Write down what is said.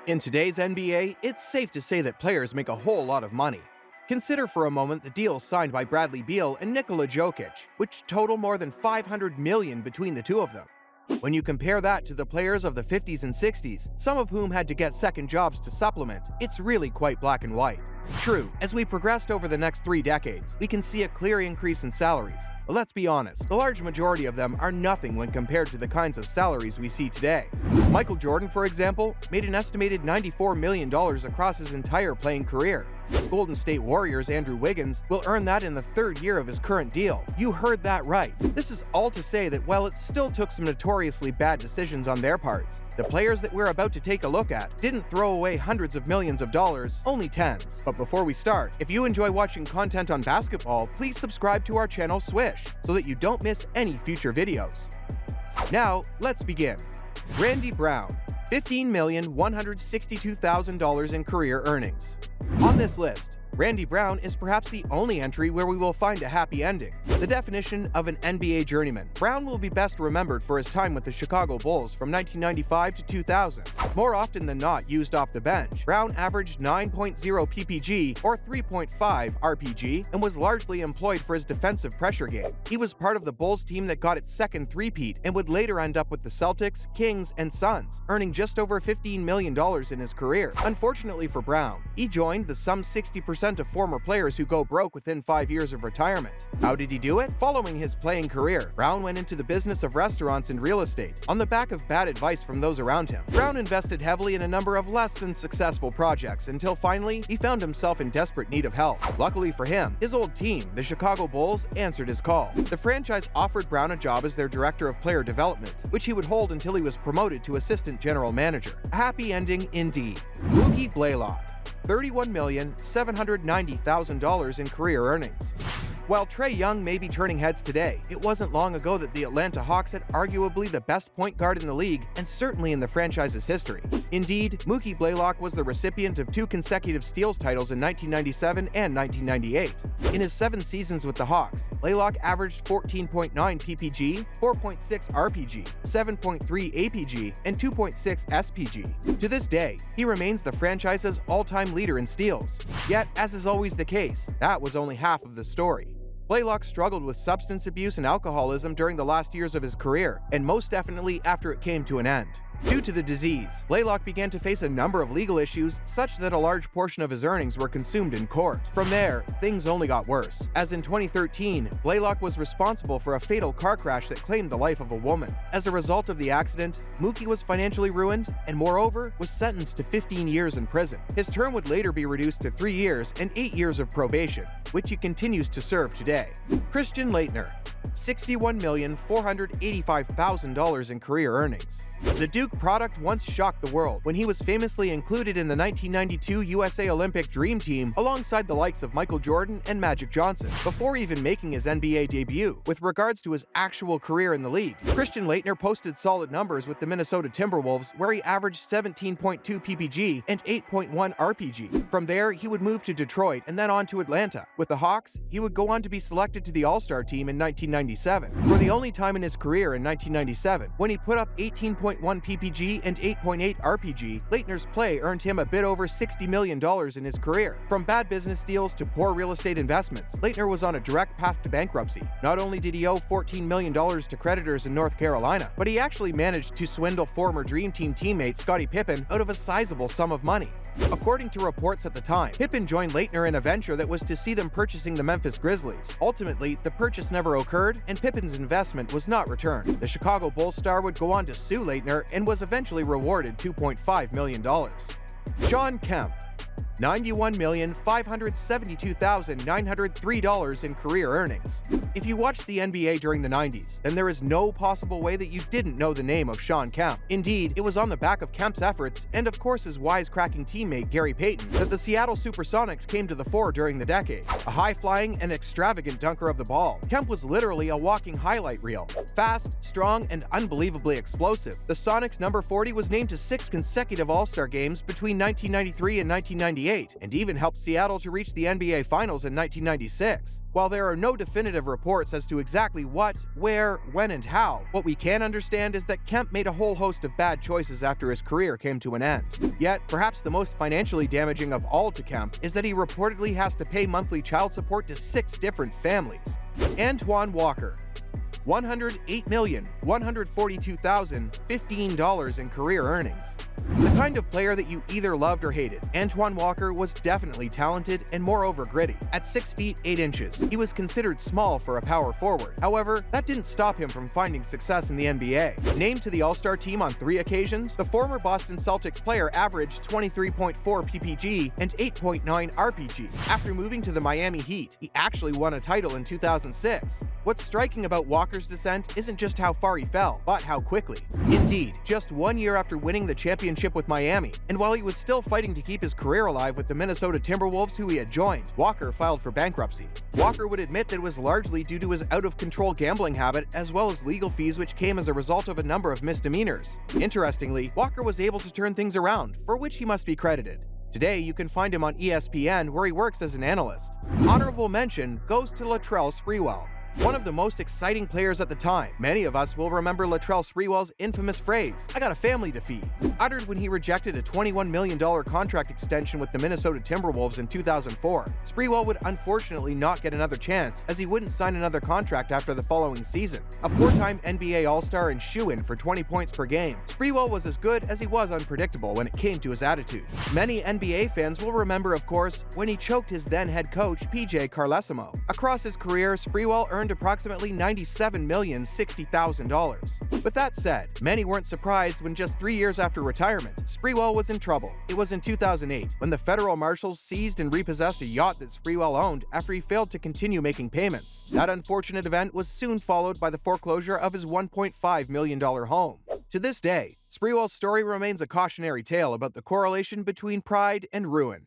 In today's NBA, it's safe to say that players make a whole lot of money. Consider for a moment the deals signed by Bradley Beal and Nikola Jokic, which total more than $500 million between the two of them. When you compare that to the players of the 50s and 60s, some of whom had to get second jobs to supplement, it's really quite black and white. True, as we progressed over the next 3 decades, we can see a clear increase in salaries. But let's be honest, the large majority of them are nothing when compared to the kinds of salaries we see today. Michael Jordan, for example, made an estimated $94 million across his entire playing career. Golden State Warriors' Andrew Wiggins will earn that in the 3rd year of his current deal. You heard that right. This is all to say that while it still took some notoriously bad decisions on their parts, the players that we're about to take a look at didn't throw away hundreds of millions of dollars, only tens. But before we start, if you enjoy watching content on basketball, please subscribe to our channel Swish so that you don't miss any future videos. Now, let's begin. Randy Brown, $15,162,000 in career earnings. On this list, Randy Brown is perhaps the only entry where we will find a happy ending. The definition of an NBA journeyman, Brown will be best remembered for his time with the Chicago Bulls from 1995 to 2000. More often than not used off the bench, Brown averaged 9.0 ppg or 3.5 rpg and was largely employed for his defensive pressure game. He was part of the Bulls team that got its second three-peat and would later end up with the Celtics, Kings, and Suns, earning just over $15 million in his career. Unfortunately for Brown, he joined the some 60% of former players who go broke within 5 years of retirement. How did he do it? Following his playing career, Brown went into the business of restaurants and real estate. On the back of bad advice from those around him, Brown invested heavily in a number of less than successful projects until finally he found himself in desperate need of help. Luckily for him, his old team, the Chicago Bulls, answered his call. The franchise offered Brown a job as their director of player development, which he would hold until he was promoted to assistant general manager. A happy ending indeed. Mookie Blaylock, $31,790,000 in career earnings. While Trae Young may be turning heads today, it wasn't long ago that the Atlanta Hawks had arguably the best point guard in the league and certainly in the franchise's history. Indeed, Mookie Blaylock was the recipient of 2 consecutive steals titles in 1997 and 1998. In his 7 seasons with the Hawks, Blaylock averaged 14.9 ppg, 4.6 rpg, 7.3 apg, and 2.6 spg. To this day, he remains the franchise's all-time leader in steals. Yet, as is always the case, that was only half of the story. Blaylock struggled with substance abuse and alcoholism during the last years of his career, and most definitely after it came to an end. Due to the disease, Blaylock began to face a number of legal issues such that a large portion of his earnings were consumed in court. From there, things only got worse, as in 2013, Blaylock was responsible for a fatal car crash that claimed the life of a woman. As a result of the accident, Mookie was financially ruined and moreover was sentenced to 15 years in prison. His term would later be reduced to 3 years and 8 years of probation, which he continues to serve today. Christian Laettner, $61,485,000 in career earnings. The Duke product once shocked the world when he was famously included in the 1992 USA Olympic Dream Team alongside the likes of Michael Jordan and Magic Johnson, before even making his NBA debut. With regards to his actual career in the league, Christian Laettner posted solid numbers with the Minnesota Timberwolves, where he averaged 17.2 ppg and 8.1 rpg. From there, he would move to Detroit and then on to Atlanta. With the Hawks, he would go on to be selected to the All-Star team in 1997, for the only time in his career in 1997, when he put up 18.1 ppg and 8.8 rpg. Laettner's play earned him a bit over $60 million in his career. From bad business deals to poor real estate investments, Laettner was on a direct path to bankruptcy. Not only did he owe $14 million to creditors in North Carolina, but he actually managed to swindle former Dream Team teammate Scottie Pippen out of a sizable sum of money. According to reports at the time, Pippen joined Laettner in a venture that was to see them purchasing the Memphis Grizzlies. Ultimately, the purchase never occurred, and Pippen's investment was not returned. The Chicago Bulls star would go on to sue Laettner and was eventually rewarded $2.5 million. Shawn Kemp, $91,572,903 in career earnings. If you watched the NBA during the 90s, then there is no possible way that you didn't know the name of Shawn Kemp. Indeed, it was on the back of Kemp's efforts, and of course his wisecracking teammate Gary Payton, that the Seattle Supersonics came to the fore during the decade. A high-flying and extravagant dunker of the ball, Kemp was literally a walking highlight reel. Fast, strong, and unbelievably explosive, the Sonics' number 40 was named to 6 consecutive All-Star games between 1993 and 1998, 1998 and even helped Seattle to reach the NBA Finals in 1996. While there are no definitive reports as to exactly what, where, when, and how, what we can understand is that Kemp made a whole host of bad choices after his career came to an end. Yet, perhaps the most financially damaging of all to Kemp is that he reportedly has to pay monthly child support to 6 different families. Antoine Walker. $108,142,015 in career earnings. The kind of player that you either loved or hated, Antoine Walker was definitely talented and moreover gritty. At 6 feet 8 inches, he was considered small for a power forward. However, that didn't stop him from finding success in the NBA. Named to the All-Star team on 3 occasions, the former Boston Celtics player averaged 23.4 PPG and 8.9 RPG. After moving to the Miami Heat, he actually won a title in 2006. What's striking about Walker's descent isn't just how far he fell, but how quickly. Indeed, just 1 year after winning the championship with Miami, and while he was still fighting to keep his career alive with the Minnesota Timberwolves, who he had joined, Walker filed for bankruptcy. Walker would admit that it was largely due to his out-of-control gambling habit as well as legal fees which came as a result of a number of misdemeanors. Interestingly, Walker was able to turn things around, for which he must be credited. Today, you can find him on ESPN, where he works as an analyst. Honorable mention goes to Latrell Sprewell. One of the most exciting players at the time. Many of us will remember Latrell Sprewell's infamous phrase, "I got a family to feed," uttered when he rejected a $21 million contract extension with the Minnesota Timberwolves in 2004. Sprewell would unfortunately not get another chance, as he wouldn't sign another contract after the following season. A 4-time NBA All-Star and shoo-in for 20 points per game, Sprewell was as good as he was unpredictable when it came to his attitude. Many NBA fans will remember, of course, when he choked his then head coach, PJ Carlesimo. Across his career, Sprewell earned approximately $97,060,000. With that said, many weren't surprised when just 3 years after retirement, Sprewell was in trouble. It was in 2008 when the federal marshals seized and repossessed a yacht that Sprewell owned after he failed to continue making payments. That unfortunate event was soon followed by the foreclosure of his $1.5 million home. To this day, Sprewell's story remains a cautionary tale about the correlation between pride and ruin.